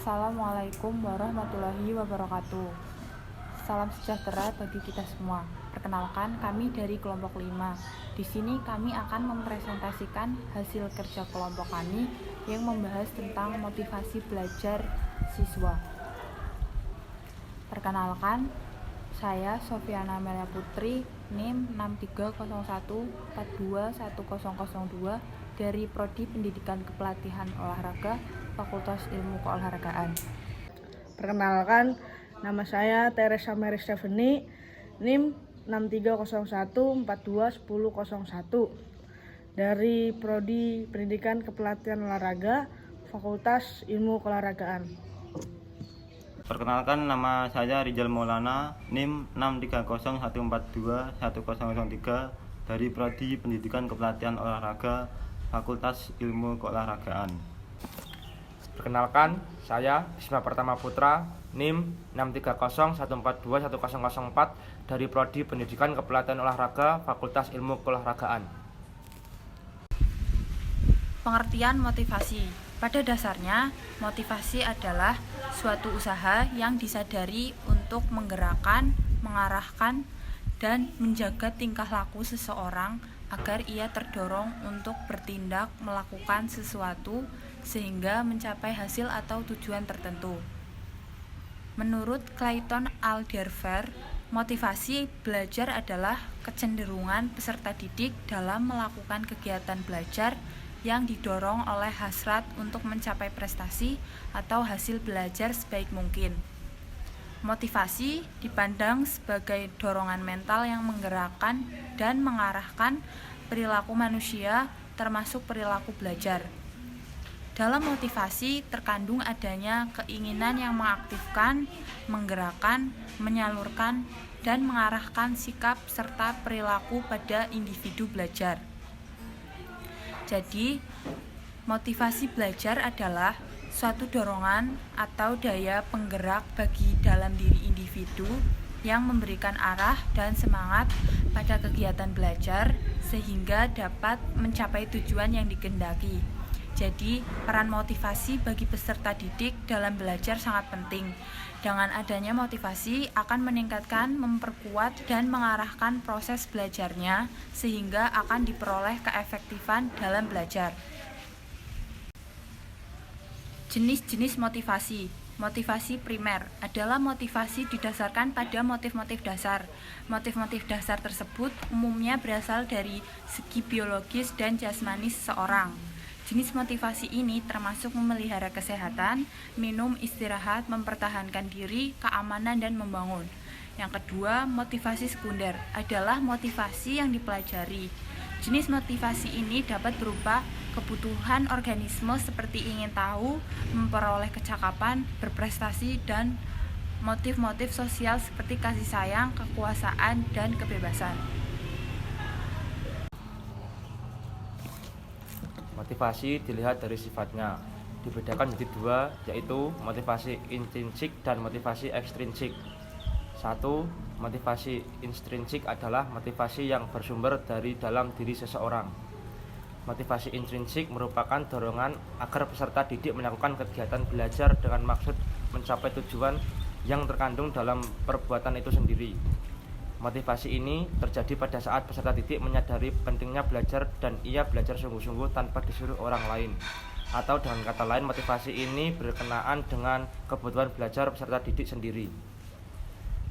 Assalamualaikum warahmatullahi wabarakatuh. Salam sejahtera bagi kita semua. Perkenalkan, kami dari kelompok 5. Di sini kami akan mempresentasikan hasil kerja kelompok kami yang membahas tentang motivasi belajar siswa. Perkenalkan, saya Sofiana Amelia Putri, NIM 6301421002 dari Prodi Pendidikan Kepelatihan Olahraga, Fakultas Ilmu Keolahragaan. Perkenalkan, nama saya Teresa Mary Stephanie, NIM 6301421001 dari Prodi Pendidikan Kepelatihan Olahraga, Fakultas Ilmu Keolahragaan. Perkenalkan, nama saya Rizal Maulana, NIM 6301421003 dari Prodi Pendidikan Kepelatihan Olahraga, Fakultas Ilmu Keolahragaan. Perkenalkan, saya Bisma Pertama Putra, NIM 6301421004 dari Prodi Pendidikan Kepelatihan Olahraga, Fakultas Ilmu Keolahragaan. Pengertian motivasi. Pada dasarnya, motivasi adalah suatu usaha yang disadari untuk menggerakkan, mengarahkan, dan menjaga tingkah laku seseorang agar ia terdorong untuk bertindak melakukan sesuatu sehingga mencapai hasil atau tujuan tertentu. Menurut Clayton Alderfer, motivasi belajar adalah kecenderungan peserta didik dalam melakukan kegiatan belajar yang didorong oleh hasrat untuk mencapai prestasi atau hasil belajar sebaik mungkin. Motivasi dipandang sebagai dorongan mental yang menggerakkan dan mengarahkan perilaku manusia, termasuk perilaku belajar. Dalam motivasi terkandung adanya keinginan yang mengaktifkan, menggerakkan, menyalurkan, dan mengarahkan sikap serta perilaku pada individu belajar. Jadi, motivasi belajar adalah suatu dorongan atau daya penggerak bagi dalam diri individu yang memberikan arah dan semangat pada kegiatan belajar sehingga dapat mencapai tujuan yang dikehendaki. Jadi, peran motivasi bagi peserta didik dalam belajar sangat penting. Dengan adanya motivasi akan meningkatkan, memperkuat, dan mengarahkan proses belajarnya sehingga akan diperoleh keefektifan dalam belajar. Jenis-jenis motivasi. Motivasi primer adalah motivasi didasarkan pada motif-motif dasar. Motif-motif dasar tersebut umumnya berasal dari segi biologis dan jasmani seseorang. Jenis motivasi ini termasuk memelihara kesehatan, minum, istirahat, mempertahankan diri, keamanan, dan membangun. Yang kedua, motivasi sekunder adalah motivasi yang dipelajari. Jenis motivasi ini dapat berupa kebutuhan organisme seperti ingin tahu, memperoleh kecakapan, berprestasi, dan motif-motif sosial seperti kasih sayang, kekuasaan, dan kebebasan. Motivasi dilihat dari sifatnya, dibedakan menjadi dua, yaitu motivasi intrinsik dan motivasi ekstrinsik. 1. Motivasi intrinsik adalah motivasi yang bersumber dari dalam diri seseorang. Motivasi intrinsik merupakan dorongan agar peserta didik melakukan kegiatan belajar dengan maksud mencapai tujuan yang terkandung dalam perbuatan itu sendiri. Motivasi ini terjadi pada saat peserta didik menyadari pentingnya belajar dan ia belajar sungguh-sungguh tanpa disuruh orang lain. Atau dengan kata lain, motivasi ini berkenaan dengan kebutuhan belajar peserta didik sendiri.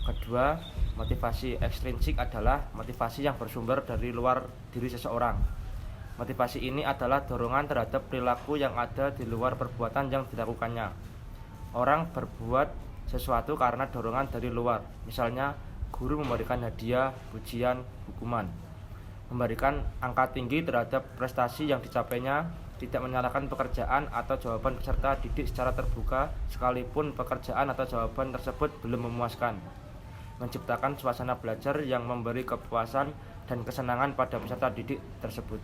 Kedua, motivasi ekstrinsik adalah motivasi yang bersumber dari luar diri seseorang. Motivasi ini adalah dorongan terhadap perilaku yang ada di luar perbuatan yang dilakukannya. Orang berbuat sesuatu karena dorongan dari luar, misalnya guru memberikan hadiah, pujian, hukuman. Memberikan angka tinggi terhadap prestasi yang dicapainya, tidak menyalahkan pekerjaan atau jawaban peserta didik secara terbuka sekalipun pekerjaan atau jawaban tersebut belum memuaskan. Menciptakan suasana belajar yang memberi kepuasan dan kesenangan pada peserta didik tersebut.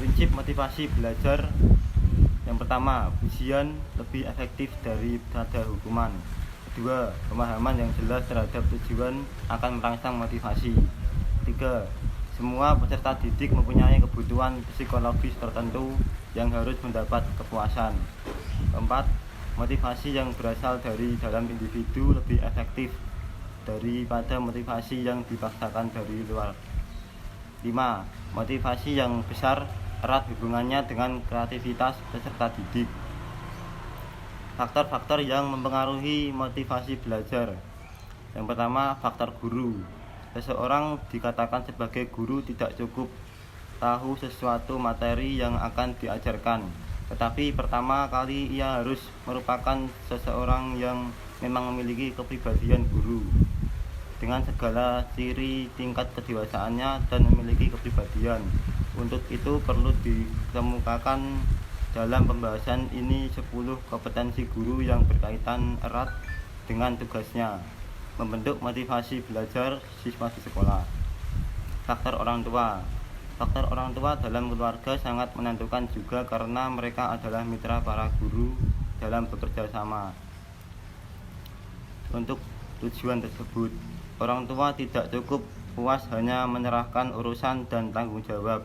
Prinsip motivasi belajar. Yang pertama, pujian lebih efektif daripada hukuman. Kedua, pemahaman yang jelas terhadap tujuan akan merangsang motivasi. Tiga, Semua peserta didik mempunyai kebutuhan psikologis tertentu yang harus mendapat kepuasan. Keempat, motivasi yang berasal dari dalam individu lebih efektif daripada motivasi yang dipaksakan dari luar. 5. Motivasi yang besar erat hubungannya dengan kreativitas peserta didik. Faktor-faktor yang mempengaruhi motivasi belajar. Yang pertama, faktor guru. Seseorang dikatakan sebagai guru tidak cukup tahu sesuatu materi yang akan diajarkan, tetapi pertama kali ia harus merupakan seseorang yang memang memiliki kepribadian guru dengan segala ciri tingkat kedewasaannya dan memiliki kepribadian. Untuk itu perlu dikemukakan dalam pembahasan ini 10 kompetensi guru yang berkaitan erat dengan tugasnya membentuk motivasi belajar siswa di sekolah. Faktor orang tua. Faktor orang tua dalam keluarga sangat menentukan juga karena mereka adalah mitra para guru dalam bekerja sama. Untuk tujuan tersebut, orang tua tidak cukup puas hanya menyerahkan urusan dan tanggung jawab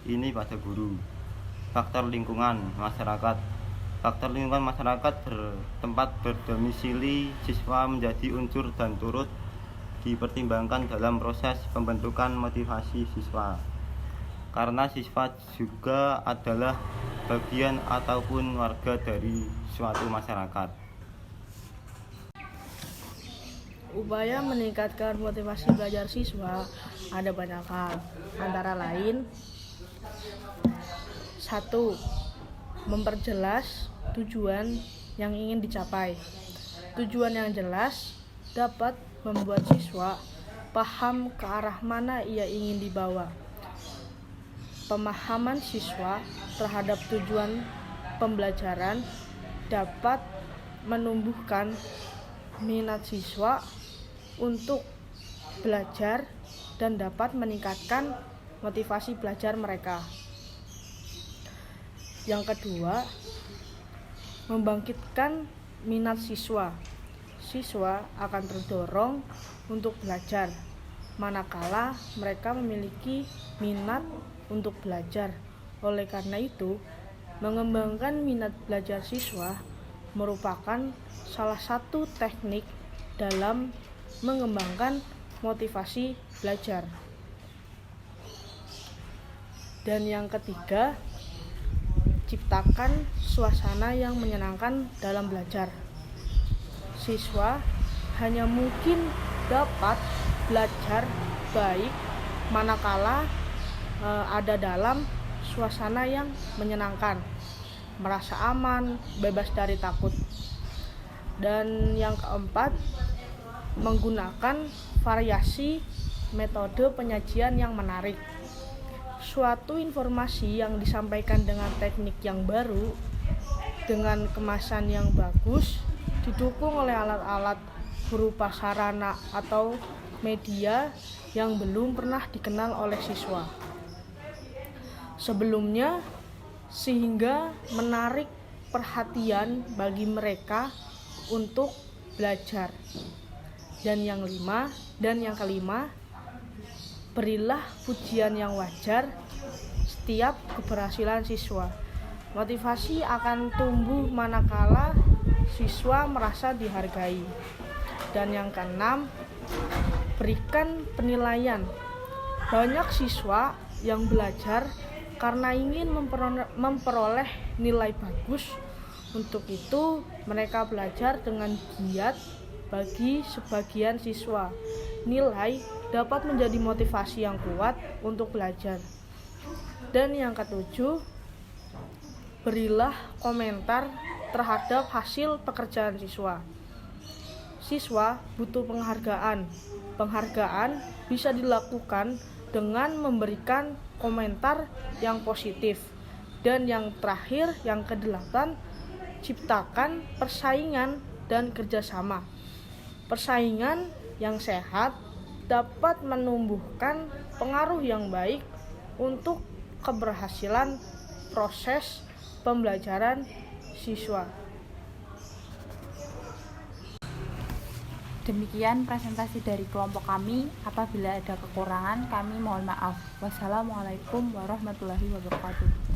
ini pada guru. Faktor lingkungan masyarakat. Faktor lingkungan masyarakat bertempat berdomisili siswa menjadi unsur dan turut dipertimbangkan dalam proses pembentukan motivasi siswa. Karena siswa juga adalah bagian ataupun warga dari suatu masyarakat. Upaya meningkatkan motivasi belajar siswa ada banyak hal, antara lain 1. Memperjelas tujuan yang ingin dicapai. Tujuan yang jelas dapat membuat siswa paham ke arah mana ia ingin dibawa. Pemahaman siswa terhadap tujuan pembelajaran dapat menumbuhkan minat siswa untuk belajar dan dapat meningkatkan motivasi belajar mereka. Yang kedua, membangkitkan minat siswa. Siswa akan terdorong untuk belajar manakala mereka memiliki minat untuk belajar. Oleh karena itu, mengembangkan minat belajar siswa merupakan salah satu teknik dalam mengembangkan motivasi belajar. Dan yang ketiga, ciptakan suasana yang menyenangkan dalam belajar. Siswa hanya mungkin dapat belajar baik manakala ada dalam suasana yang menyenangkan, merasa aman, bebas dari takut. Dan yang keempat, menggunakan variasi metode penyajian yang menarik. Suatu informasi yang disampaikan dengan teknik yang baru, dengan kemasan yang bagus, didukung oleh alat-alat berupa sarana atau media yang belum pernah dikenal oleh siswa sebelumnya, sehingga menarik perhatian bagi mereka untuk belajar. Dan yang kelima, berilah pujian yang wajar setiap keberhasilan siswa. Motivasi akan tumbuh manakala siswa merasa dihargai. Dan yang keenam, berikan penilaian. Banyak siswa yang belajar karena ingin memperoleh nilai bagus. Untuk itu, mereka belajar dengan giat. Bagi sebagian siswa, nilai dapat menjadi motivasi yang kuat untuk belajar. Dan yang ketujuh, berilah komentar terhadap hasil pekerjaan siswa. Siswa butuh penghargaan. Penghargaan bisa dilakukan dengan memberikan komentar yang positif. Dan yang terakhir, yang kedelapan, ciptakan persaingan dan kerjasama. Persaingan yang sehat dapat menumbuhkan pengaruh yang baik untuk keberhasilan proses pembelajaran siswa. Demikian presentasi dari kelompok kami. Apabila ada kekurangan, kami mohon maaf. Wassalamualaikum warahmatullahi wabarakatuh.